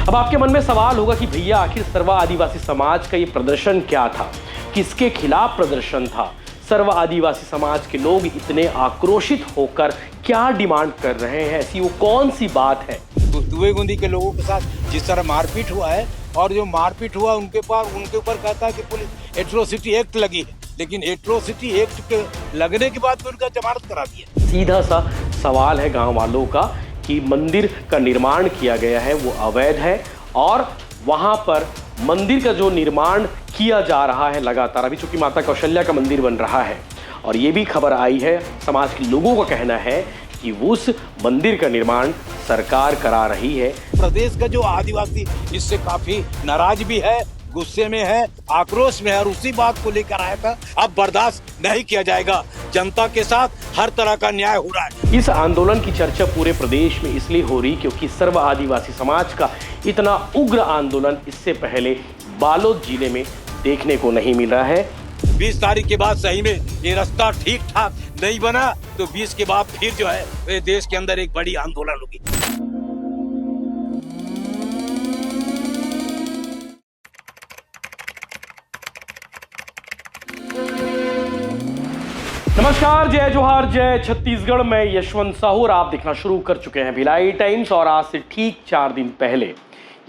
अब आपके मन में सवाल होगा कि भैया आखिर सर्व आदिवासी समाज का ये प्रदर्शन क्या था, किसके खिलाफ प्रदर्शन था, सर्व आदिवासी समाज के लोग इतने आक्रोशित होकर क्या डिमांड कर रहे हैं, ऐसी वो कौन सी बात है। दुए गुंदी के लोगों के साथ जिस तरह मारपीट हुआ है और जो मारपीट हुआ उनके ऊपर कहता है कि पुलिस एट्रोसिटी एक्ट लगी है, लेकिन एट्रोसिटी एक्ट के लगने के बाद भी उनका जमानत करा दिया। सीधा सा सवाल है गांव वालों का कि मंदिर का निर्माण किया गया है वो अवैध है और वहां पर मंदिर का जो निर्माण किया जा रहा है लगातार, अभी चूंकि माता कौशल्या का मंदिर बन रहा है और ये भी खबर आई है, समाज के लोगों का कहना है कि उस मंदिर का निर्माण सरकार करा रही है। प्रदेश का जो आदिवासी इससे काफी नाराज भी है, गुस्से में है, आक्रोश में है और उसी बात को लेकर आया था। अब बर्दाश्त नहीं किया जाएगा, जनता के साथ हर तरह का न्याय हो रहा है। इस आंदोलन की चर्चा पूरे प्रदेश में इसलिए हो रही क्योंकि सर्व आदिवासी समाज का इतना उग्र आंदोलन इससे पहले बालोद जिले में देखने को नहीं मिल रहा है। 20 तारीख के बाद सही में ये रास्ता ठीक ठाक नहीं बना तो 20 के बाद फिर जो है देश के अंदर एक बड़ी आंदोलन होगी। नमस्कार, जय जोहार, जय छत्तीसगढ़। मैं यशवंत साहू और आप देखना शुरू कर चुके हैं भिलाई टाइम्स। और आज से ठीक 4 दिन पहले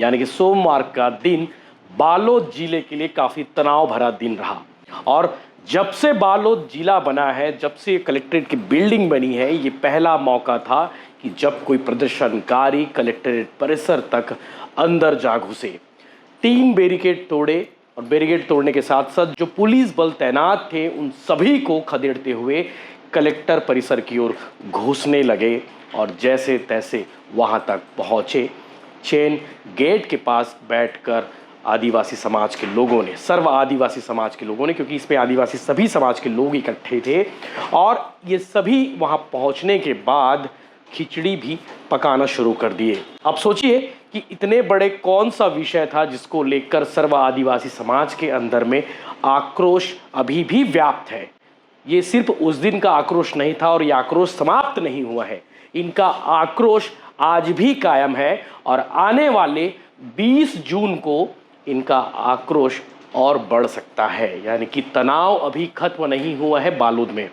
यानी कि सोमवार का दिन बालोद जिले के लिए काफी तनाव भरा दिन रहा। और जब से बालोद जिला बना है, जब से कलेक्ट्रेट की बिल्डिंग बनी है, ये पहला मौका था कि जब कोई प्रदर्शनकारी कलेक्ट्रेट परिसर तक अंदर जा घुसे, 3 बैरिकेड तोड़े और बैरिकेड तोड़ने के साथ साथ जो पुलिस बल तैनात थे उन सभी को खदेड़ते हुए कलेक्टर परिसर की ओर घुसने लगे और जैसे तैसे वहां तक पहुंचे। चेन गेट के पास बैठकर आदिवासी समाज के लोगों ने, सर्व आदिवासी समाज के लोगों ने, क्योंकि इसमें आदिवासी सभी समाज के लोग इकट्ठे थे और ये सभी वहां पहुंचने के बाद खिचड़ी भी पकाना शुरू कर दिए। अब सोचिए कि इतने बड़े कौन सा विषय था जिसको लेकर सर्व आदिवासी समाज के अंदर में आक्रोश अभी भी व्याप्त है। ये सिर्फ उस दिन का आक्रोश नहीं था और ये आक्रोश समाप्त नहीं हुआ है, इनका आक्रोश आज भी कायम है और आने वाले 20 जून को इनका आक्रोश और बढ़ सकता है। यानी कि तनाव अभी खत्म नहीं हुआ है बालोद में,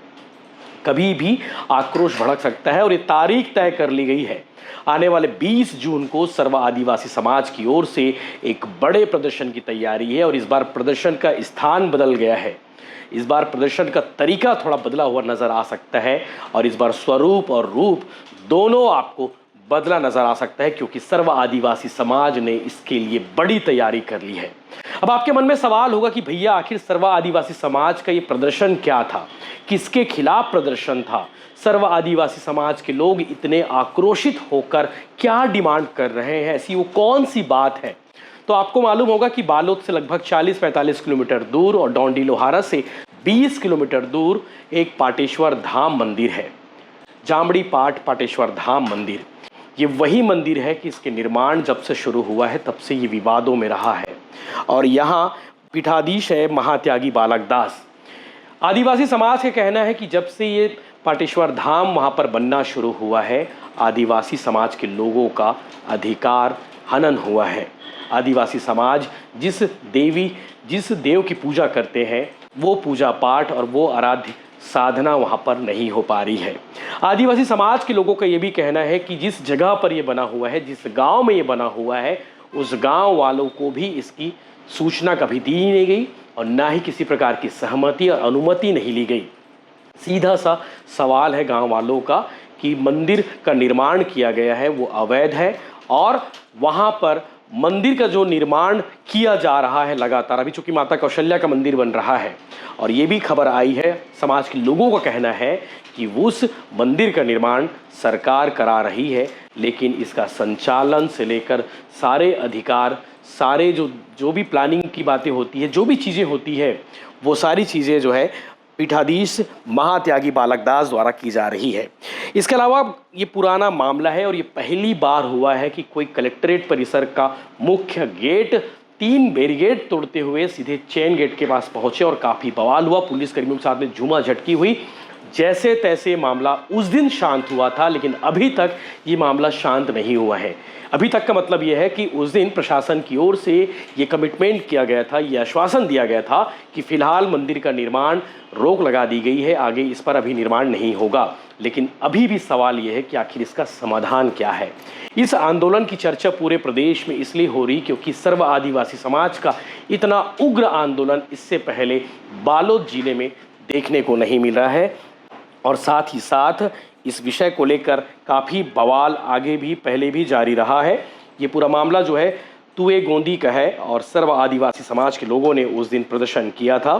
कभी भी आक्रोश भड़क सकता है और ये तारीख तय कर ली गई है। आने वाले 20 जून को सर्व आदिवासी समाज की ओर से एक बड़े प्रदर्शन की तैयारी है और इस बार प्रदर्शन का स्थान बदल गया है। इस बार प्रदर्शन का तरीका थोड़ा बदला हुआ नजर आ सकता है और इस बार स्वरूप और रूप दोनों आपको बदला नजर आ सकता है क्योंकि सर्व आदिवासी समाज ने इसके लिए बड़ी तैयारी कर ली है। अब आपके मन में सवाल होगा कि भैया आखिर सर्व आदिवासी समाज का ये प्रदर्शन क्या था, किसके खिलाफ प्रदर्शन था, सर्व आदिवासी समाज के लोग इतने आक्रोशित होकर क्या डिमांड कर रहे हैं, ऐसी वो कौन सी बात है। तो आपको मालूम होगा कि बालोद से लगभग 40-45 किलोमीटर दूर और डौंडी लोहारा से 20 किलोमीटर दूर एक पाटेश्वर धाम मंदिर है, जामड़ी पाट पाटेश्वर धाम मंदिर। ये वही मंदिर है कि इसके निर्माण जब से शुरू हुआ है तब से ये विवादों में रहा है और यहाँ पीठाधीश है महात्यागी बालक दास। आदिवासी समाज का कहना है कि जब से ये पाटेश्वर धाम वहाँ पर बनना शुरू हुआ है, आदिवासी समाज के लोगों का अधिकार हनन हुआ है। आदिवासी समाज जिस देव की पूजा करते हैं वो पूजा पाठ और वो आराध्य साधना वहाँ पर नहीं हो पा रही है। आदिवासी समाज के लोगों का ये भी कहना है कि जिस जगह पर ये बना हुआ है, जिस गांव में ये बना हुआ है, उस गांव वालों को भी इसकी सूचना कभी दी नहीं गई और ना ही किसी प्रकार की सहमति और अनुमति नहीं ली गई। सीधा सा सवाल है गांव वालों का कि मंदिर का निर्माण किया गया है वो अवैध है और वहाँ पर मंदिर का जो निर्माण किया जा रहा है लगातार, अभी चूंकि माता कौशल्या का मंदिर बन रहा है और ये भी खबर आई है, समाज के लोगों का कहना है कि उस मंदिर का निर्माण सरकार करा रही है, लेकिन इसका संचालन से लेकर सारे अधिकार, सारे जो भी प्लानिंग की बातें होती है, जो भी चीज़ें होती है, वो सारी चीज़ें जो है पीठाधीश महात्यागी बालक दास द्वारा की जा रही है। इसके अलावा ये पुराना मामला है और ये पहली बार हुआ है कि कोई कलेक्ट्रेट परिसर का मुख्य गेट 3 बैरिकेड तोड़ते हुए सीधे चेन गेट के पास पहुंचे और काफ़ी बवाल हुआ। पुलिसकर्मियों के साथ में झूमा झटकी हुई। जैसे तैसे मामला उस दिन शांत हुआ था, लेकिन अभी तक ये मामला शांत नहीं हुआ है। अभी तक का मतलब ये है कि उस दिन प्रशासन की ओर से ये कमिटमेंट किया गया था, ये आश्वासन दिया गया था कि फिलहाल मंदिर का निर्माण रोक लगा दी गई है, आगे इस पर अभी निर्माण नहीं होगा। लेकिन अभी भी सवाल ये है कि आखिर इसका समाधान क्या है। इस आंदोलन की चर्चा पूरे प्रदेश में इसलिए हो रही क्योंकि सर्व आदिवासी समाज का इतना उग्र आंदोलन इससे पहले बालोद जिले में देखने को नहीं मिल रहा है। और साथ ही साथ इस विषय को लेकर काफ़ी बवाल आगे भी पहले भी जारी रहा है। ये पूरा मामला जो है तुए गोंदी का है और सर्व आदिवासी समाज के लोगों ने उस दिन प्रदर्शन किया था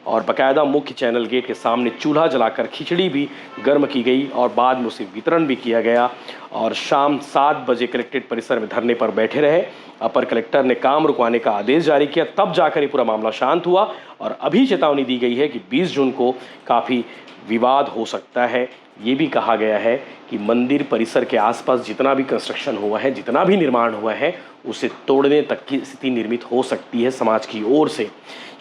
और बाकायदा मुख्य चैनल गेट के सामने चूल्हा जलाकर खिचड़ी भी गर्म की गई और बाद में उसे वितरण भी किया गया और शाम 7 बजे कलेक्ट्रेट परिसर में धरने पर बैठे रहे। अपर कलेक्टर ने काम रुकवाने का आदेश जारी किया, तब जाकर ये पूरा मामला शांत हुआ और अभी चेतावनी दी गई है कि 20 जून को काफ़ी विवाद हो सकता है। ये भी कहा गया है कि मंदिर परिसर के आसपास जितना भी कंस्ट्रक्शन हुआ है, जितना भी निर्माण हुआ है, उसे तोड़ने तक की स्थिति निर्मित हो सकती है समाज की ओर से।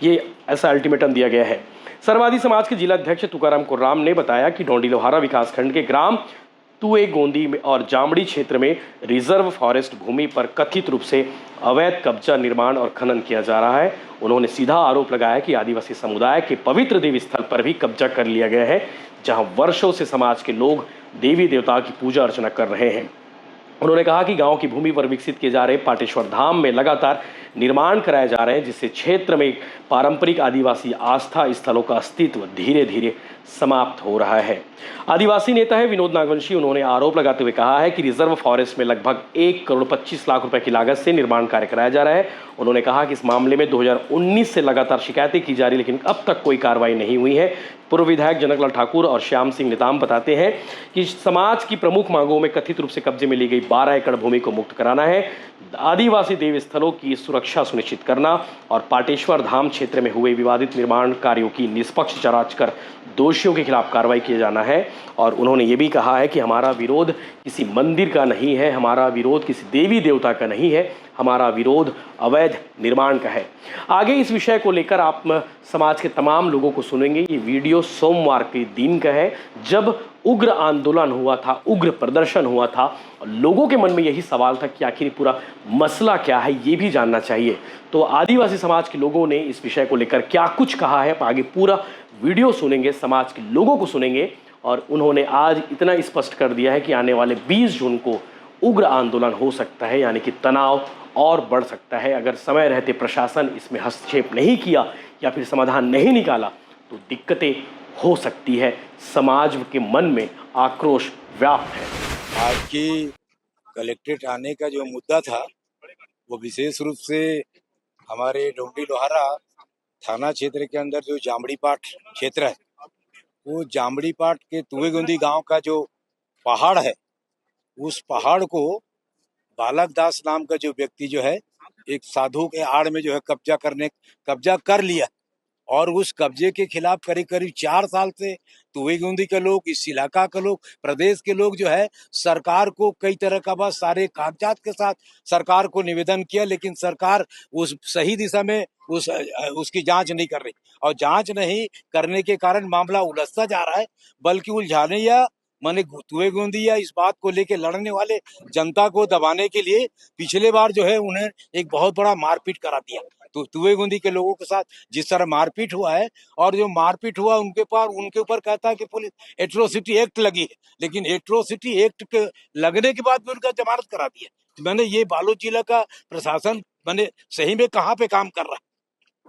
ये ऐसा अल्टीमेटम दिया गया है। सर्ववादी समाज के जिला अध्यक्ष तुकाराम कुर्राम ने बताया कि डोंडी लोहारा विकासखंड के ग्राम तुए गोंदी में और जामड़ी क्षेत्र में रिजर्व फॉरेस्ट भूमि पर कथित रूप से अवैध कब्जा, निर्माण और खनन किया जा रहा है। उन्होंने सीधा आरोप लगाया कि आदिवासी समुदाय के पवित्र देवी स्थल पर भी कब्जा कर लिया गया है, जहां वर्षों से समाज के लोग देवी देवता की पूजा अर्चना कर रहे हैं। उन्होंने कहा कि गांव की भूमि पर विकसित किए जा रहे पाटेश्वर धाम में लगातार निर्माण कराए जा रहे हैं, जिससे क्षेत्र में पारंपरिक आदिवासी आस्था स्थलों का अस्तित्व धीरे धीरे समाप्त हो रहा है। आदिवासी नेता है विनोद नागवंशी, उन्होंने आरोप लगाते हुए कहा है कि रिजर्व फॉरेस्ट में लगभग 1 करोड़ 25 लाख रुपए की लागत से निर्माण कार्य कराया जा रहा है। उन्होंने कहा कि इस मामले में 2019 से लगातार शिकायतें की जा रही, लेकिन अब तक कोई कार्रवाई नहीं हुई है। पूर्व विधायक जनकलाल ठाकुर और श्याम सिंह नेताम बताते हैं कि समाज की प्रमुख मांगों में कथित रूप से कब्जे में ली गई 12 एकड़ भूमि को मुक्त कराना है, आदिवासी देव स्थलों की सुरक्षा सुनिश्चित करना और पाटेश्वर धाम क्षेत्र में हुए विवादित निर्माण कार्यों की निष्पक्ष जांच कर दोषियों के खिलाफ कार्रवाई किया जाना है। और उन्होंने ये भी कहा है कि हमारा विरोध किसी मंदिर का नहीं है, हमारा विरोध किसी देवी देवता का नहीं है, हमारा विरोध अवैध निर्माण का है। आगे इस विषय को लेकर आप समाज के तमाम लोगों को सुनेंगे। ये वीडियो सोमवार के दिन का है, जब उग्र आंदोलन हुआ था, उग्र प्रदर्शन हुआ था। लोगों के मन में यही सवाल था कि आखिर पूरा मसला क्या है, ये भी जानना चाहिए। तो आदिवासी समाज के लोगों ने इस विषय को लेकर क्या कुछ कहा है, आगे पूरा वीडियो सुनेंगे, समाज के लोगों को सुनेंगे। और उन्होंने आज इतना स्पष्ट कर दिया है कि आने वाले 20 जून को उग्र आंदोलन हो सकता है, यानी कि तनाव और बढ़ सकता है। अगर समय रहते प्रशासन इसमें हस्तक्षेप नहीं किया या फिर समाधान नहीं निकाला तो दिक्कतें हो सकती है। समाज के मन में आक्रोश व्याप्त है। आज की कलेक्ट्रेट आने का जो मुद्दा था वो विशेष रूप से हमारे डोंडी लोहारा थाना क्षेत्र के अंदर जो जामड़ी पाट क्षेत्र है, वो जामड़ी पाट के तुएगोंदी गांव का जो पहाड़ है, उस पहाड़ को बालक दास नाम का जो व्यक्ति जो है एक साधु के आड़ में जो है कब्जा कर लिया और उस कब्जे के खिलाफ करीब करीब 4 साल से तुएगोंदी के लोग, इस इलाका के लोग, प्रदेश के लोग जो है सरकार को कई तरह का बस सारे कागजात के साथ सरकार को निवेदन किया, लेकिन सरकार उस सही दिशा में उसकी जांच नहीं कर रही और जांच नहीं करने के कारण मामला उलझता जा रहा है। बल्कि उलझाने या माने तुएगोंदी या इस बात को लेके लड़ने वाले जनता को दबाने के लिए पिछले बार जो है उन्हें एक बहुत बड़ा मारपीट करा दिया। तो तुएगोंदी के लोगों के साथ जिस तरह मारपीट हुआ है और जो मारपीट हुआ उनके ऊपर कहता है कि पुलिस एट्रोसिटी एक्ट लगी है, लेकिन एट्रोसिटी एक्ट के लगने के बाद भी उनका जमानत करा दिया। तो मैंने ये बालोद जिला का प्रशासन मैंने सही में कहाँ पे काम कर रहा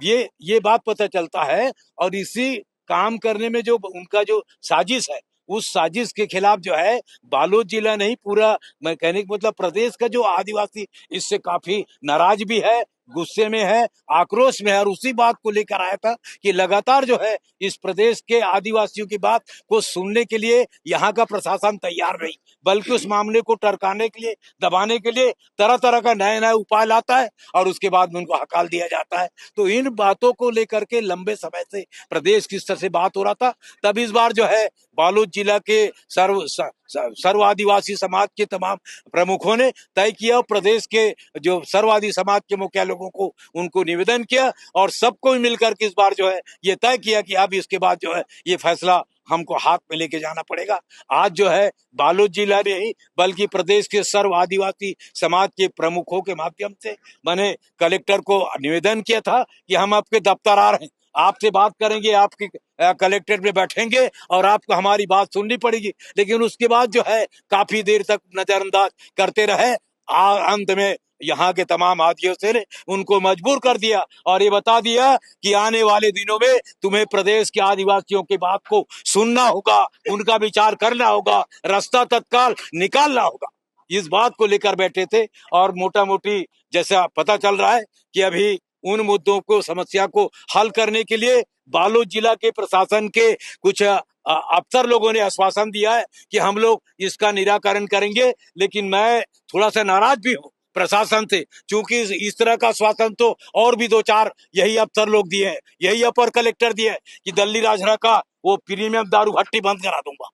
है, ये बात पता चलता है। और इसी काम करने में जो उनका जो साजिश है, उस साजिश के खिलाफ जो है बालोद जिला नहीं पूरा, मैं कहने का मतलब प्रदेश का जो आदिवासी इससे काफी नाराज भी है, गुस्से में है, आक्रोश में है। और उसी बात को लेकर आया था कि लगातार जो है इस प्रदेश के आदिवासियों की बात को सुनने के लिए यहाँ का प्रशासन तैयार नहीं, बल्कि उस मामले को टरकाने के लिए, दबाने के लिए तरह तरह का नए नए उपाय लाता है और उसके बाद में उनको हकाल दिया जाता है। तो इन बातों को लेकर के लंबे समय से प्रदेश की स्तर से बात हो रहा था। तब इस बार जो है बालोद जिला के सर्व आदिवासी समाज के तमाम प्रमुखों ने तय किया, प्रदेश के जो सर्ववादी समाज के मुखिया लोगों को उनको निवेदन किया और सबको मिलकर के इस बार जो है ये तय किया कि अब इसके बाद जो है ये फैसला हमको हाथ में लेके जाना पड़ेगा। आज जो है बालोद जिला नहीं बल्कि प्रदेश के सर्व आदिवासी समाज के प्रमुखों के माध्यम से मैंने कलेक्टर को निवेदन किया था कि हम आपके दफ्तर आ रहे हैं, आपसे बात करेंगे, आपके कलेक्ट्रेट में बैठेंगे और आपको हमारी बात सुननी पड़ेगी। लेकिन उसके बाद जो है काफी देर तक नजरअंदाज करते रहे। अंत में यहाँ के तमाम आदिवासियों ने उनको मजबूर कर दिया और ये बता दिया कि आने वाले दिनों में तुम्हें प्रदेश के आदिवासियों की बात को सुनना होगा, उनका विचार करना होगा, रास्ता तत्काल निकालना होगा। इस बात को लेकर बैठे थे और मोटा मोटी जैसा पता चल रहा है कि अभी उन मुद्दों को, समस्या को हल करने के लिए बालोद जिला के प्रशासन के कुछ अफसर लोगों ने आश्वासन दिया है कि हम लोग इसका निराकरण करेंगे। लेकिन मैं थोड़ा सा नाराज भी हूँ प्रशासन से, क्योंकि इस तरह का आश्वासन तो और भी 2-4 यही अफसर लोग दिए हैं, यही अपर कलेक्टर दिए हैं कि दिल्ली राजहरा का वो प्रीमियम दारू भट्टी बंद करा दूंगा,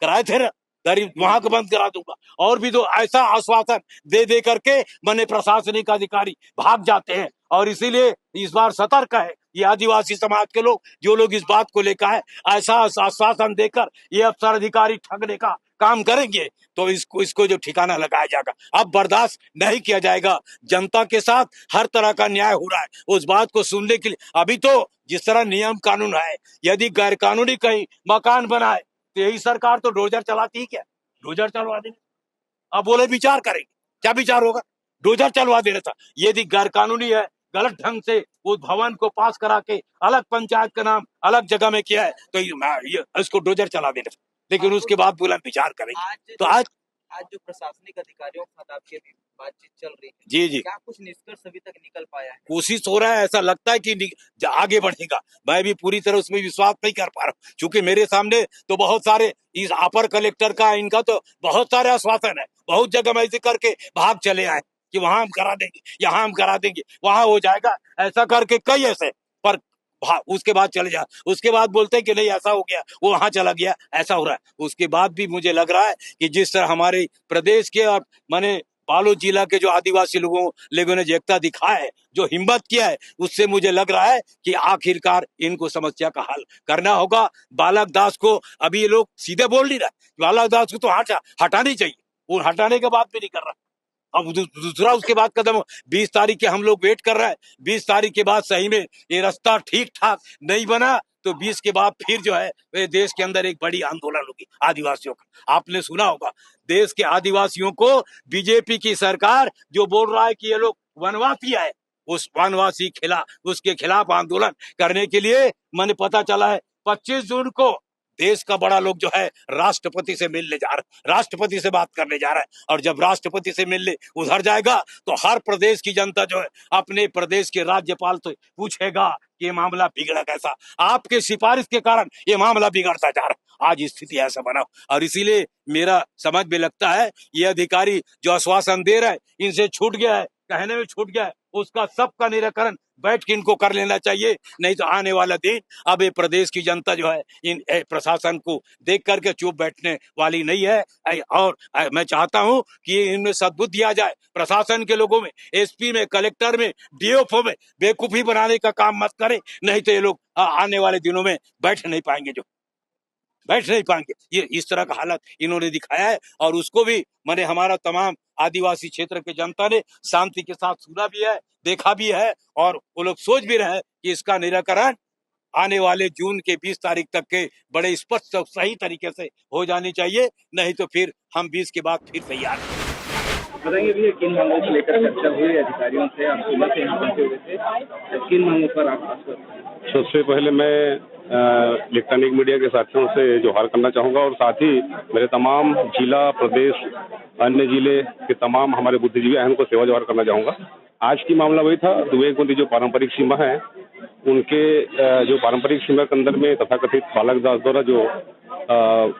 कराए थे ना, वहां को बंद करा दूंगा। और भी तो ऐसा आश्वासन दे दे करके मैंने प्रशासनिक अधिकारी भाग जाते हैं। और इसीलिए इस बार सतर्क है ये आदिवासी समाज के लोग, जो लोग इस बात को लेकर है ऐसा आश्वासन देकर ये अफसर अधिकारी ठगने का काम करेंगे तो इसको जो ठिकाना लगाया जाएगा। अब बर्दाश्त नहीं किया जाएगा। जनता के साथ हर तरह का न्याय हो रहा है, उस बात को सुनने के लिए अभी तो जिस तरह नियम कानून है, यदि गैर कानूनी कहीं मकान बनाए तो यही सरकार तो डोजर चलाती है, क्या डोजर चलवा देंगे। अब बोले विचार करेंगे, क्या विचार होगा, डोजर चलवा देना था। यदि गैर कानूनी है, गलत ढंग से उस भवन को पास करा के अलग पंचायत का नाम अलग जगह में किया है तो इसको डोजर चला देना था। लेकिन उसके बाद बोला विचार करेंगे। तो आज जो प्रशासनिक अधिकारियों के साथ आपकी बातचीत चल रही है, जी जी क्या कुछ निष्कर्ष अभी तक निकल पाया है? कोशिश हो रहा है, ऐसा लगता है कि आगे बढ़ेगा। मैं भी पूरी तरह उसमें विश्वास नहीं कर पा रहा हूँ, क्योंकि मेरे सामने तो बहुत सारे इस अपर कलेक्टर का, इनका तो बहुत सारे आश्वासन है। बहुत जगह मैं ऐसे करके भाग चले आए कि वहां हम करा देंगे, यहाँ हम करा देंगे, वहां हो जाएगा, ऐसा करके कई ऐसे। पर उसके बाद चले जा, उसके बाद बोलते हैं कि नहीं ऐसा हो गया, वो वहां चला गया, ऐसा हो रहा है। उसके बाद भी मुझे लग रहा है कि जिस तरह हमारे प्रदेश के और माने बालोद जिला के जो आदिवासी लोगों ने जो एकता दिखाया है, जो हिम्मत किया है, उससे मुझे लग रहा है कि आखिरकार इनको समस्या का हल करना होगा। बालक दास को अभी ये लोग सीधे बोल नहीं रहा, बालक दास को तो हटानी चाहिए, वो हटाने के बाद भी नहीं कर रहा। अब दूसरा उसके बाद कदम 20 तारीख के हम लोग वेट कर रहे हैं। 20 तारीख के बाद सही में ये रास्ता ठीक ठाक नहीं बना तो 20 के बाद फिर जो है देश के अंदर एक बड़ी आंदोलन होगी आदिवासियों का। आपने सुना होगा देश के आदिवासियों को बीजेपी की सरकार जो बोल रहा है कि ये लोग वनवासी है, उस वनवासी उसके खिलाफ आंदोलन करने के लिए मैंने पता चला है 25 जून को देश का बड़ा लोग जो है राष्ट्रपति से मिलने जा रहा है, राष्ट्रपति से बात करने जा रहा है। और जब राष्ट्रपति से मिलने उधर जाएगा तो हर प्रदेश की जनता जो है अपने प्रदेश के राज्यपाल से पूछेगा कि ये मामला बिगड़ा कैसा, आपके सिफारिश के कारण ये मामला बिगड़ता जा रहा है। आज स्थिति ऐसा बना और इसीलिए मेरा समझ में लगता है ये अधिकारी जो आश्वासन दे रहा है इनसे छूट गया है, कहने में छूट गया है, उसका सबका निराकरण बैठ के इनको कर लेना चाहिए। नहीं तो आने वाला दिन अब ये प्रदेश की जनता जो है इन प्रशासन को देख करके चुप बैठने वाली नहीं है। और मैं चाहता हूं कि इनमें सद्बुद्धि आ जाए, प्रशासन के लोगों में, एसपी में, कलेक्टर में, डीएफओ में बेवकूफी बनाने का काम मत करें, नहीं तो ये लोग आने वाले दिनों में बैठ नहीं पाएंगे। ये इस तरह का हालत इन्होंने दिखाया है और उसको भी मैंने हमारा तमाम आदिवासी क्षेत्र के जनता ने शांति के साथ सुना भी है, देखा भी है और वो लोग सोच भी रहे हैं कि इसका निराकरण आने वाले जून के 20 तारीख तक के बड़े स्पष्ट और सही तरीके से हो जानी चाहिए। नहीं तो फिर हम 20 के बाद फिर तैयार हैं। बताएंगे भैया किन मांगों को लेकर चर्चा हुई अधिकारियों से? आप सुबह से यहाँ पहुंचे हुए थे, किन मांगों पर आप? सबसे पहले मैं इलेक्ट्रॉनिक मीडिया के साथियों से जोहार करना चाहूँगा और साथ ही मेरे तमाम जिला, प्रदेश, अन्य जिले के तमाम हमारे बुद्धिजीवी हैं उनको सेवा जोहार करना चाहूँगा। आज की मामला वही था, दुबे गोंदी जो पारंपरिक सीमा है उनके जो पारंपरिक सीमा के अंदर में तथाकथित बालक दास द्वारा जो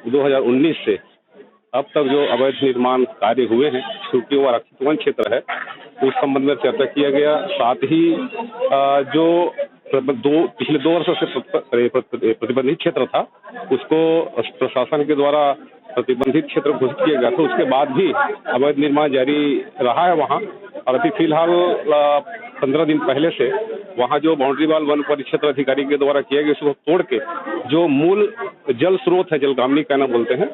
2019 से अब तक जो अवैध निर्माण कार्य हुए हैं, चूंकि वो आरक्षित वन क्षेत्र है, उस संबंध में चर्चा किया गया। साथ ही जो पिछले 2 वर्षों से प्रतिबंधित क्षेत्र था उसको प्रशासन के द्वारा प्रतिबंधित क्षेत्र घोषित किया गया था, उसके बाद भी अवैध निर्माण जारी रहा है वहाँ। और अभी फिलहाल 15 दिन पहले से वहाँ जो बाउंड्री वाल वन परिक्षेत्र अधिकारी के द्वारा किया गया उसको तोड़ के जो मूल जल स्रोत है, जलगामनी कहना बोलते हैं,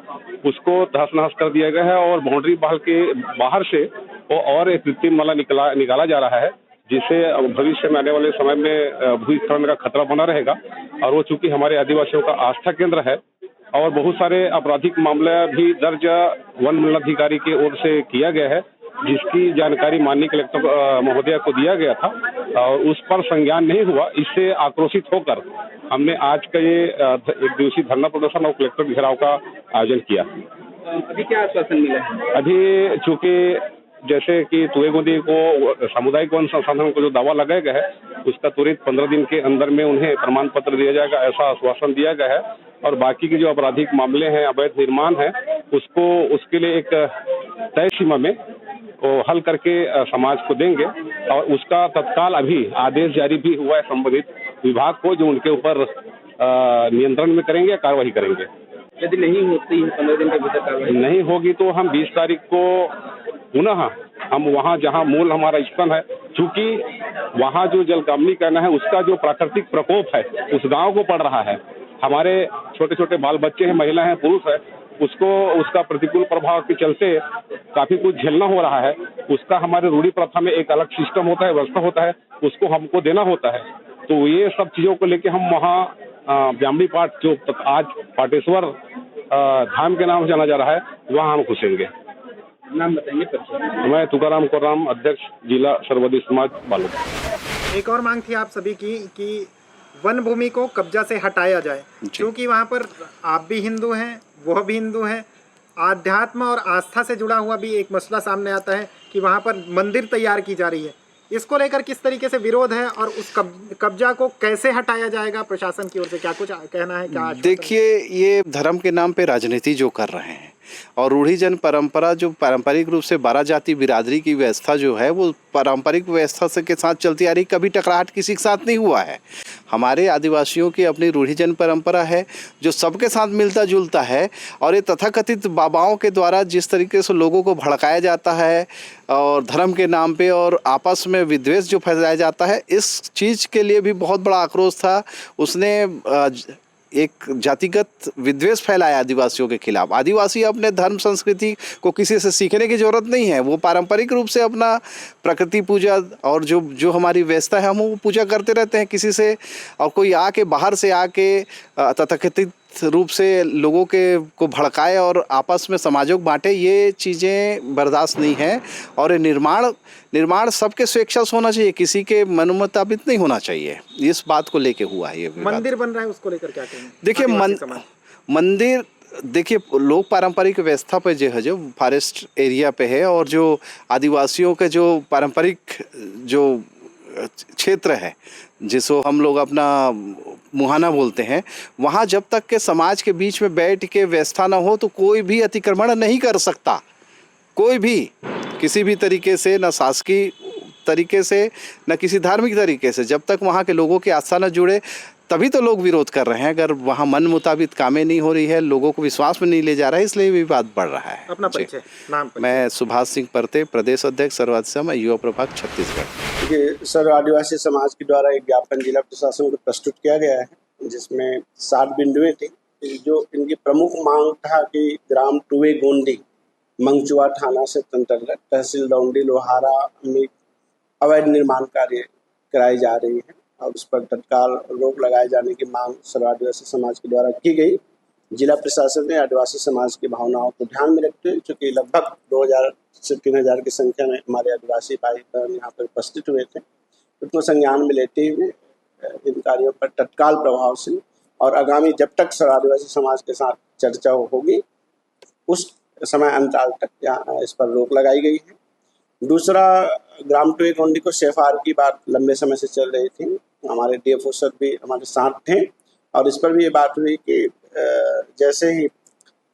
उसको तहस नहस कर दिया गया है और बाउंड्री वाल के बाहर से वो और एक कृत्रिम नाला निकाला जा रहा है, जिससे भविष्य में आने वाले समय में भूस्खलन का खतरा बना रहेगा। और वो चूंकि हमारे आदिवासियों का आस्था केंद्र है और बहुत सारे आपराधिक मामले भी दर्ज वन मंडलाधिकारी की ओर से किया गया है, जिसकी जानकारी माननीय कलेक्टर महोदया को दिया गया था और उस पर संज्ञान नहीं हुआ। इससे आक्रोशित होकर हमने आज का ये एक दिवसीय धरना प्रदर्शन और कलेक्टर घेराव का आयोजन किया। अभी क्या आश्वासन मिला है? अभी चूंकि जैसे कि तुए गोदी को सामुदायिक वन संसाधन को जो दावा लगाया गया है, उसका त्वरित 15 दिन के अंदर में उन्हें प्रमाण पत्र दिया जाएगा, ऐसा आश्वासन दिया गया है। और बाकी के जो आपराधिक मामले हैं, अवैध निर्माण है, उसके लिए एक तय सीमा में वो हल करके समाज को देंगे और उसका तत्काल अभी आदेश जारी भी हुआ है संबंधित विभाग को, जो उनके ऊपर नियंत्रण में करेंगे, कार्रवाई करेंगे। यदि नहीं होती 15 दिन के भीतर कार्रवाई नहीं होगी तो हम 20 तारीख को पुनः हम वहाँ जहाँ मूल हमारा स्थल है, चूंकि वहाँ जो जलगामनी कहना है उसका जो प्राकृतिक प्रकोप है उस गांव को पड़ रहा है, हमारे छोटे छोटे बाल बच्चे हैं, महिला हैं, पुरुष है, उसका प्रतिकूल प्रभाव के चलते काफी कुछ झेलना हो रहा है। उसका हमारे रूढ़ी प्रथा में एक अलग सिस्टम होता है, व्यवस्था होता है, उसको हमको देना होता है। तो ये सब चीजों को लेके हम वहाँ ब्यामड़ी पाठ जो आज पाटेश्वर धाम के नाम से जाना जा रहा है, वहाँ हम घुसेंगे। नाम बताएंगे परिचय? मैं तुकाराम कोराम, अध्यक्ष जिला सर्ववादी समाज बालोद। एक और मांग थी आप सभी की कि वन भूमि को कब्जा से हटाया जाए, क्योंकि वहाँ पर आप भी हिंदू हैं, वह भी हिंदू हैं। आध्यात्म और आस्था से जुड़ा हुआ भी एक मसला सामने आता है कि वहाँ पर मंदिर तैयार की जा रही है। इसको लेकर किस तरीके से विरोध है और उस कब्जा को कैसे हटाया जाएगा, प्रशासन की ओर से क्या कुछ कहना है? क्या देखिए, ये धर्म के नाम पे राजनीति जो कर रहे हैं और रूढ़ी जन परंपरा जो पारंपरिक रूप से 12 जाति बिरादरी की व्यवस्था जो है वो पारंपरिक व्यवस्था से के साथ चलती आ रही, कभी टकराहट किसी के साथ नहीं हुआ है। हमारे आदिवासियों की अपनी रूढ़ी जन परंपरा है जो सबके साथ मिलता जुलता है, और ये तथाकथित बाबाओं के द्वारा जिस तरीके से लोगों को भड़काया जाता है और धर्म के नाम पे और आपस में विद्वेष जो फैलाया जाता है, इस चीज़ के लिए भी बहुत बड़ा आक्रोश था। उसने एक जातिगत विद्वेष फैलाया आदिवासियों के खिलाफ। आदिवासी अपने धर्म संस्कृति को किसी से सीखने की ज़रूरत नहीं है, वो पारंपरिक रूप से अपना प्रकृति पूजा और जो हमारी व्यवस्था है हम वो पूजा करते रहते हैं किसी से। और कोई आके बाहर से आके तथाकथित रूप से लोगों को भड़काए और आपस में समाजों को बांटे, ये चीज़ें बर्दाश्त नहीं है। और ये निर्माण सबके स्वेच्छा से होना चाहिए, किसी के मन मुताबिक नहीं होना चाहिए। इस बात को लेके हुआ है ये मंदिर बन रहा है, उसको लेकर क्या कहेंगे? देखिए मंदिर, देखिए लोग पारंपरिक व्यवस्था पे जो है, जो फॉरेस्ट एरिया पे है और जो आदिवासियों के जो पारंपरिक जो क्षेत्र है जिसको हम लोग अपना मुहाना बोलते हैं, वहाँ जब तक के समाज के बीच में बैठ के व्यवस्था ना हो तो कोई भी अतिक्रमण नहीं कर सकता, कोई भी किसी भी तरीके से, ना शासकीय तरीके से न किसी धार्मिक तरीके से। जब तक वहाँ के लोगों की आस्था न जुड़े तभी तो लोग विरोध कर रहे हैं। अगर वहाँ मन मुताबिक कामें नहीं हो रही है, लोगों को विश्वास में नहीं ले जा रहा है, इसलिए विवाद बढ़ रहा है। अपना परिचय, नाम परिचय? मैं सुभाष सिंह परते, प्रदेश अध्यक्ष सर्ववादी समाज युवा प्रभाग छत्तीसगढ़। देखिए सर, आदिवासी समाज के द्वारा एक ज्ञापन जिला प्रशासन को प्रस्तुत किया गया है, जिसमें 7 बिंदुएं थी। जो इनकी प्रमुख मांग था कि ग्राम टुवे गोंडी मंगचुआ थाना से अंतर्गत तहसील डौंडी लोहारा में अवैध निर्माण कार्य कराई जा रही है और उस पर तत्काल रोक लगाए जाने की मांग सर्व आदिवासी समाज के द्वारा की गई। जिला प्रशासन ने आदिवासी समाज की भावनाओं को ध्यान में रखते हुए, चूँकि लगभग 2000 से 3000 की संख्या में हमारे आदिवासी भाई बहन यहाँ पर उपस्थित हुए थे, उनको संज्ञान में लेते हुए इन कार्यों पर तत्काल प्रभाव से और आगामी जब तक सर्व आदिवासी समाज के साथ चर्चा होगी उस समय अंतराल तक इस पर रोक लगाई गई है। दूसरा, ग्राम टुवे गोंडी को सेफआर की बात लंबे समय से चल रही थी। हमारे डीएफओ सर भी हमारे साथ थे और इस पर भी ये बात हुई कि जैसे ही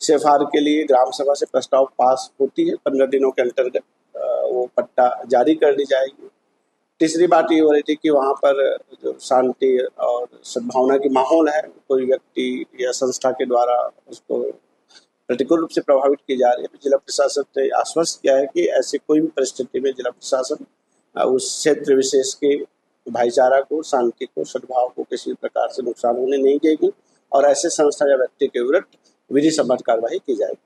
सेफआर के लिए ग्राम सभा से प्रस्ताव पास होती है 15 दिनों के अंतर्गत वो पट्टा जारी कर दी जाएगी। तीसरी बात ये हो रही थी कि वहाँ पर जो शांति और सद्भावना की माहौल है, कोई व्यक्ति या संस्था के द्वारा उसको प्रतिकूल रूप से प्रभावित की जा रही है। जिला प्रशासन ने आश्वस्त किया है कि ऐसी कोई भी परिस्थिति में जिला प्रशासन उस क्षेत्र विशेष के भाईचारा को, शांति को, सद्भाव को किसी प्रकार से नुकसान होने नहीं देगी और ऐसे संस्था या व्यक्ति के विरुद्ध विधि सम्मत कार्रवाई की जाएगी।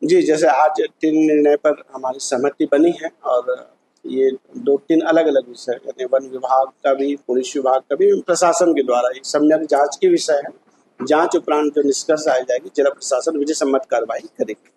जी, जैसे आज 3 निर्णय पर हमारी सहमति बनी है और ये 2-3 अलग-अलग विषय यानी वन विभाग का भी, पुलिस विभाग का भी, प्रशासन के द्वारा एक सम्यक जांच की विषय है। जांच उपरांत जो निष्कर्ष आ जाएगी जिला प्रशासन विधि सम्मत कार्रवाई करेगी।